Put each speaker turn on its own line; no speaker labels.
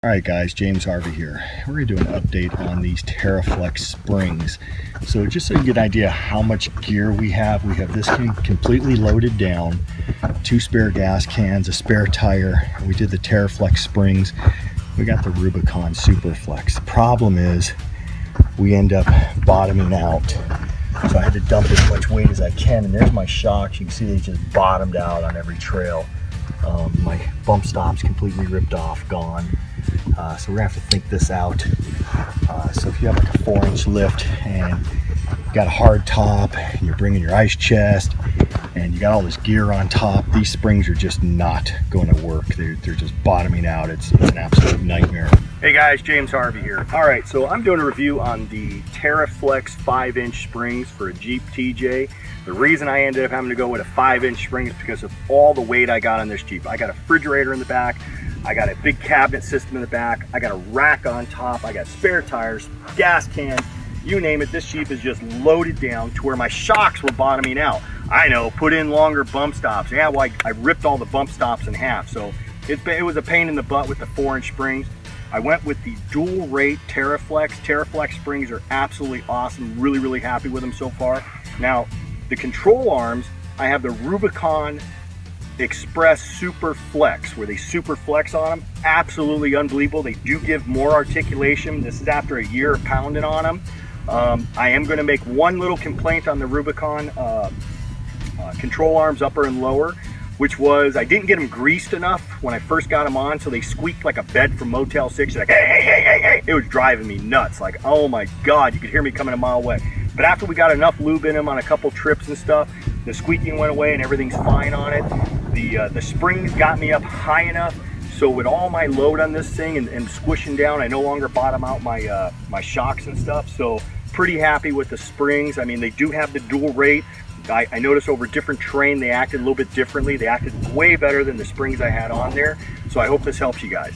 Alright guys, James Harvey here. We're going to do an update on these TeraFlex springs. So just so you get an idea how much gear we have this thing completely loaded down, 2 spare gas cans, a spare tire. We did the TeraFlex springs. We got the Rubicon Superflex. The problem is we end up bottoming out. So I had to dump as much weight as I can, and there's my shocks. You can see they just bottomed out on every trail. My bump stop's completely ripped off, gone. So we're gonna have to think this out. So if you have like a 4-inch lift and you got a hard top and you're bringing your ice chest and you got all this gear on top, these springs are just not going to work. They're just bottoming out. It's an absolute nightmare. Hey guys, James Harvey here. All right, so I'm doing a review on the TeraFlex 5-inch springs for a Jeep TJ. The reason I ended up having to go with a 5-inch spring is because of all the weight I got on this Jeep. I got a refrigerator in the back, I got a big cabinet system in the back, I got a rack on top, I got spare tires, gas can, you name it. This Jeep is just loaded down to where my shocks were bottoming out. I know, put in longer bump stops. Yeah, well, I ripped all the bump stops in half, so it was a pain in the butt with the 4-inch springs. I went with the dual rate TeraFlex. TeraFlex springs are absolutely awesome. Really happy with them so far. Now, the control arms, I have the Rubicon Express Super Flex, where they super flex on them. Absolutely unbelievable. They do give more articulation. This is after a year of pounding on them. I am going to make one little complaint on the Rubicon control arms, upper and lower, which was I didn't get them greased enough when I first got them on, so they squeaked like a bed from Motel 6. Like, hey. It was driving me nuts. Like, oh my God, you could hear me coming a mile away. But after we got enough lube in them on a couple trips and stuff, the squeaking went away and everything's fine on it. The springs got me up high enough, so with all my load on this thing and squishing down, I no longer bottom out my my shocks and stuff. So pretty happy with the springs. I mean, they do have the dual rate. I noticed over different terrain they acted a little bit differently. They acted way better than the springs I had on there. So I hope this helps you guys.